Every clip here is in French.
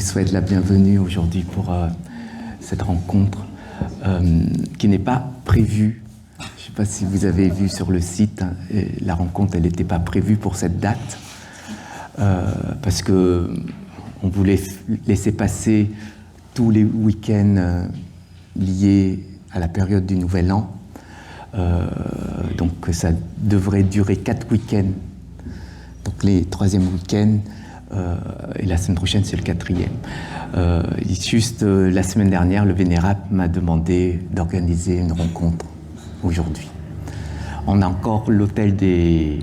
souhaite la bienvenue aujourd'hui pour cette rencontre qui n'est pas prévue. Je ne sais pas si vous avez vu sur le site, hein, la rencontre, elle n'était pas prévue pour cette date parce que on voulait laisser passer tous les week-ends liés à la période du Nouvel An. Donc ça devrait durer 4 week-ends. Donc les 3e week-ends et la semaine prochaine c'est le 4e. Juste la semaine dernière, le Vénérable m'a demandé d'organiser une rencontre aujourd'hui. On a encore l'hôtel des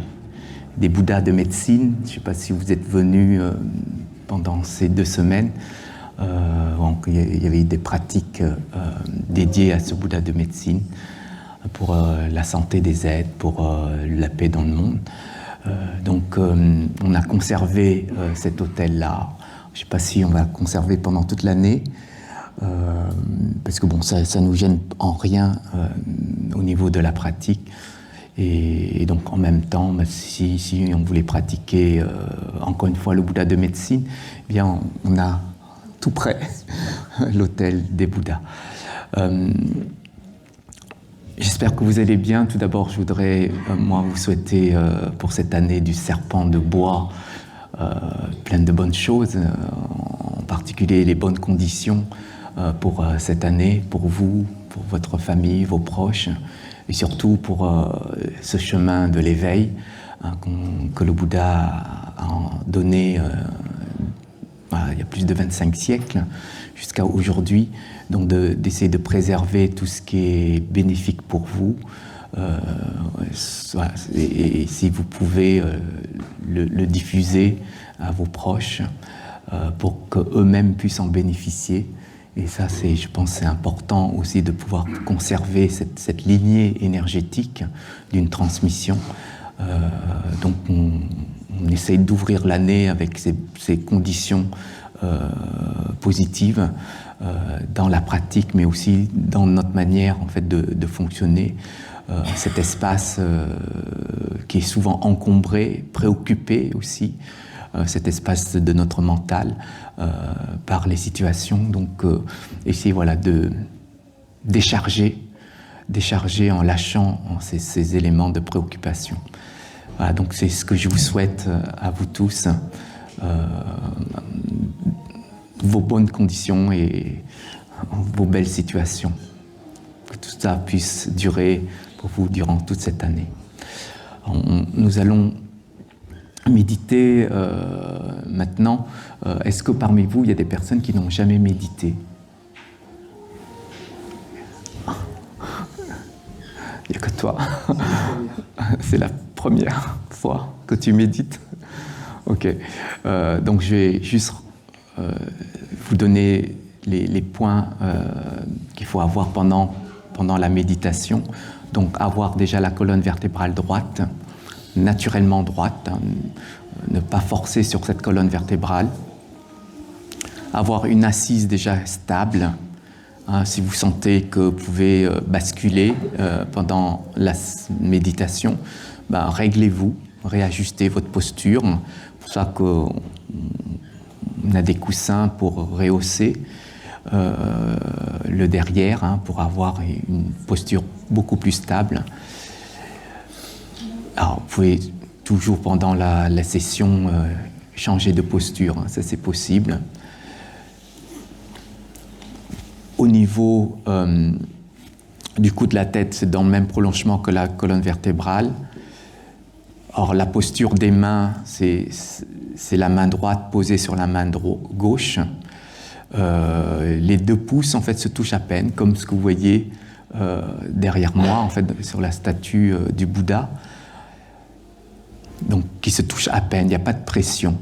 Bouddhas de médecine. Je ne sais pas si vous êtes venus pendant ces 2 semaines. Donc, il y avait des pratiques dédiées à ce Bouddha de médecine pour la santé des êtres, pour la paix dans le monde. Donc on a conservé cet hôtel-là. Je ne sais pas si on va conserver pendant toute l'année, parce que bon, ça ne nous gêne en rien au niveau de la pratique. Et donc en même temps, si on voulait pratiquer encore une fois le Bouddha de médecine, eh bien on a tout près l'hôtel des Bouddhas. J'espère que vous allez bien. Tout d'abord, je voudrais, moi, vous souhaiter pour cette année du serpent de bois plein de bonnes choses, en particulier les bonnes conditions pour cette année, pour vous, pour votre famille, vos proches, et surtout pour ce chemin de l'éveil que le Bouddha a donné il y a plus de 25 siècles jusqu'à aujourd'hui. Donc d'essayer de préserver tout ce qui est bénéfique pour vous, et si vous pouvez le diffuser à vos proches pour qu'eux-mêmes puissent en bénéficier. Et ça, je pense, c'est important aussi de pouvoir conserver cette lignée énergétique d'une transmission. Donc on essaye d'ouvrir l'année avec ces conditions positives dans la pratique, mais aussi dans notre manière en fait de fonctionner. Cet espace qui est souvent encombré, préoccupé aussi, cet espace de notre mental par les situations. Donc essayer de décharger en lâchant ces éléments de préoccupation. Voilà, donc c'est ce que je vous souhaite à vous tous. Vos bonnes conditions et vos belles situations. Que tout ça puisse durer pour vous durant toute cette année. Nous allons méditer maintenant. Est-ce que parmi vous, il y a des personnes qui n'ont jamais médité ? Il n'y a que toi. C'est la première fois que tu médites. Ok. Donc je vais juste vous donner les points qu'il faut avoir pendant la méditation. Donc avoir déjà la colonne vertébrale droite, naturellement droite, ne pas forcer sur cette colonne vertébrale. Avoir une assise déjà stable. Si vous sentez que vous pouvez basculer pendant la méditation, réglez-vous, réajustez votre posture. C'est pour ça qu'on a des coussins pour rehausser le derrière, pour avoir une posture beaucoup plus stable. Alors, vous pouvez toujours pendant la session changer de posture, ça c'est possible. Au niveau du cou de la tête, c'est dans le même prolongement que la colonne vertébrale. Or, la posture des mains, c'est la main droite posée sur la main gauche. Les 2 pouces, en fait, se touchent à peine, comme ce que vous voyez derrière moi, en fait, sur la statue du Bouddha. Donc, qui se touchent à peine, il n'y a pas de pression.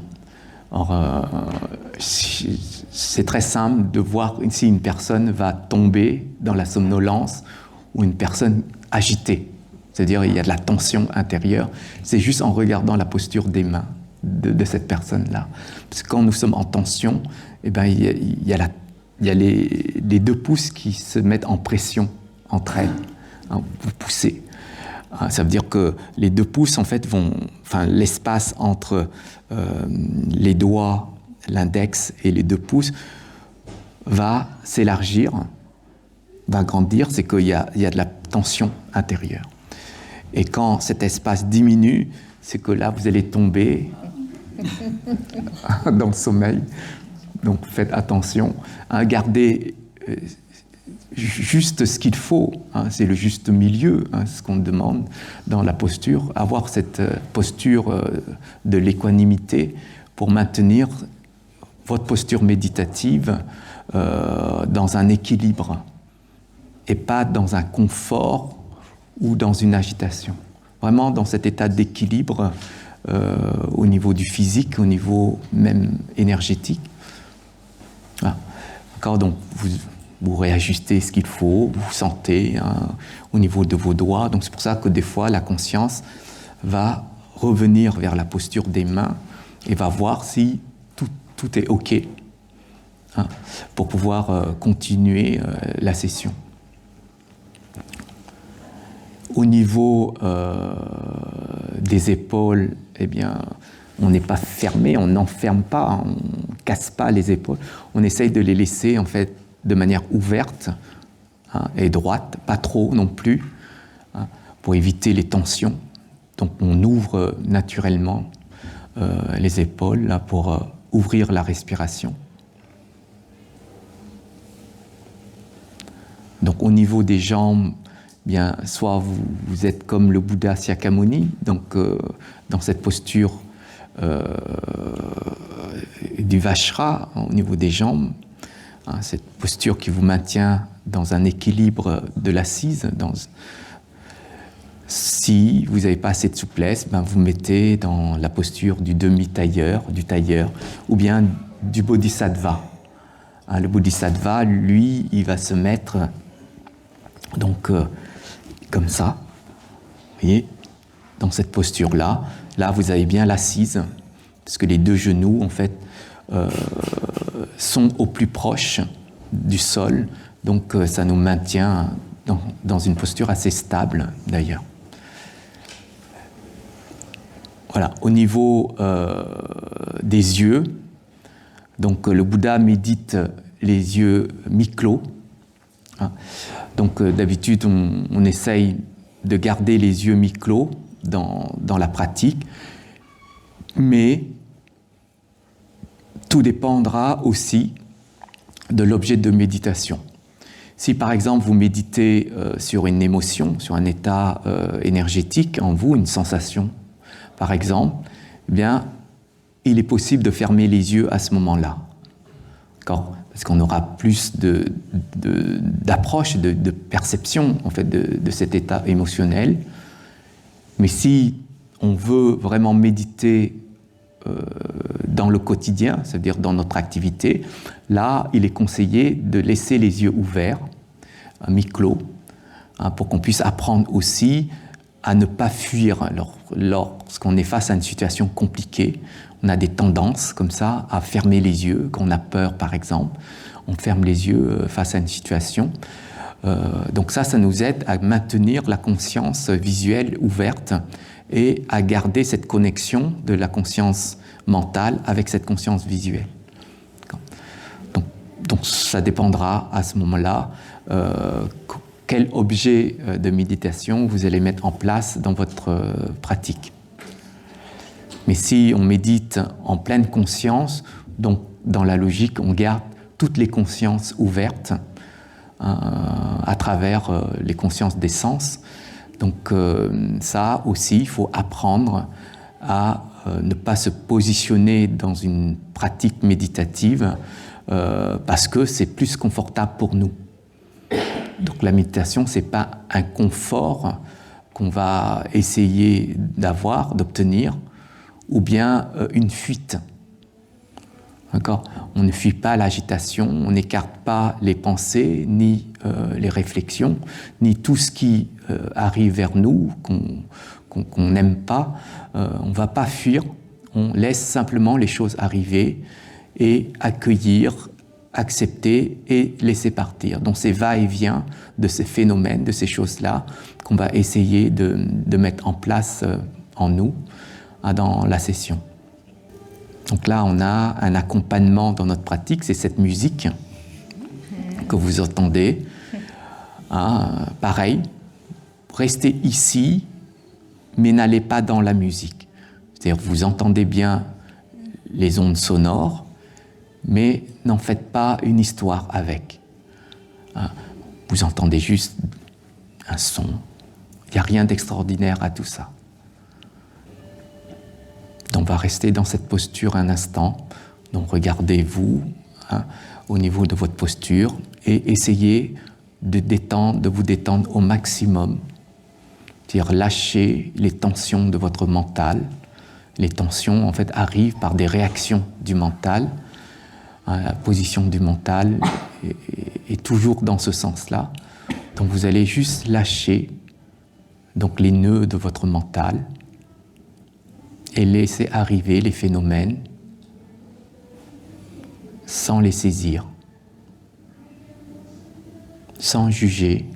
Or, c'est très simple de voir si une personne va tomber dans la somnolence ou une personne agitée. C'est-à-dire il y a de la tension intérieure. C'est juste en regardant la posture des mains de cette personne-là. Parce que quand nous sommes en tension, il y a les 2 pouces qui se mettent en pression entre elles. Vous poussez. Ça veut dire que les 2 pouces, en fait, l'espace entre les doigts, l'index et les 2 pouces, va s'élargir, va grandir, c'est qu'il y a de la tension intérieure. Et quand cet espace diminue, c'est que là, vous allez tomber dans le sommeil. Donc faites attention, gardez juste ce qu'il faut, c'est le juste milieu, ce qu'on demande dans la posture, avoir cette posture de l'équanimité pour maintenir votre posture méditative dans un équilibre et pas dans un confort ou dans une agitation. Vraiment dans cet état d'équilibre au niveau du physique, au niveau même énergétique. Voilà. D'accord, donc vous réajustez ce qu'il faut, vous sentez au niveau de vos doigts. Donc c'est pour ça que des fois la conscience va revenir vers la posture des mains et va voir si tout est OK pour pouvoir continuer la session. Au niveau des épaules, eh bien, on n'est pas fermé, on n'enferme pas, on ne casse pas les épaules. On essaye de les laisser en fait de manière ouverte et droite, pas trop non plus, pour éviter les tensions. Donc on ouvre naturellement les épaules là, pour ouvrir la respiration. Donc au niveau des jambes, bien, soit vous êtes comme le Bouddha Shakyamuni, donc dans cette posture du Vajra au niveau des jambes, cette posture qui vous maintient dans un équilibre de l'assise. Si vous n'avez pas assez de souplesse, ben vous mettez dans la posture du demi-tailleur, du tailleur, ou bien du Bodhisattva. Le Bodhisattva, lui, il va se mettre donc comme ça, vous voyez, dans cette posture-là. Là, vous avez bien l'assise, parce que les 2 genoux, en fait, sont au plus proche du sol, donc ça nous maintient dans une posture assez stable, d'ailleurs. Voilà, au niveau des yeux, donc le Bouddha médite les yeux mi-clos. Donc d'habitude, on essaye de garder les yeux mi-clos dans la pratique, mais tout dépendra aussi de l'objet de méditation. Si par exemple vous méditez sur une émotion, sur un état énergétique en vous, une sensation par exemple, eh bien, il est possible de fermer les yeux à ce moment-là. D'accord ? Parce qu'on aura plus d'approche, de perception en fait, de cet état émotionnel. Mais si on veut vraiment méditer dans le quotidien, c'est-à-dire dans notre activité, là, il est conseillé de laisser les yeux ouverts, mi-clos, pour qu'on puisse apprendre aussi à ne pas fuir lorsqu'on est face à une situation compliquée. On a des tendances comme ça à fermer les yeux, quand on a peur par exemple. On ferme les yeux face à une situation. Donc ça nous aide à maintenir la conscience visuelle ouverte et à garder cette connexion de la conscience mentale avec cette conscience visuelle. Donc ça dépendra à ce moment-là quel objet de méditation vous allez mettre en place dans votre pratique. Mais si on médite en pleine conscience, donc dans la logique, on garde toutes les consciences ouvertes à travers les consciences des sens. Donc ça aussi, il faut apprendre à ne pas se positionner dans une pratique méditative parce que c'est plus confortable pour nous. Donc la méditation, ce n'est pas un confort qu'on va essayer d'avoir, d'obtenir, ou bien une fuite. D'accord ? On ne fuit pas l'agitation, on n'écarte pas les pensées, ni les réflexions, ni tout ce qui arrive vers nous, qu'on n'aime pas. On ne va pas fuir, on laisse simplement les choses arriver et accueillir, accepter et laisser partir. Donc c'est va-et-vient de ces phénomènes, de ces choses-là, qu'on va essayer de mettre en place en nous dans la session. Donc là, on a un accompagnement dans notre pratique, c'est cette musique que vous entendez. Pareil, restez ici, mais n'allez pas dans la musique. C'est-à-dire, vous entendez bien les ondes sonores, mais n'en faites pas une histoire avec. Vous entendez juste un son. Il n'y a rien d'extraordinaire à tout ça. Donc, on va rester dans cette posture un instant. Donc, regardez-vous au niveau de votre posture et essayez de vous détendre au maximum. C'est-à-dire lâcher les tensions de votre mental. Les tensions, en fait, arrivent par des réactions du mental. La position du mental est toujours dans ce sens-là. Donc, vous allez juste lâcher donc, les nœuds de votre mental et laisser arriver les phénomènes sans les saisir, sans juger,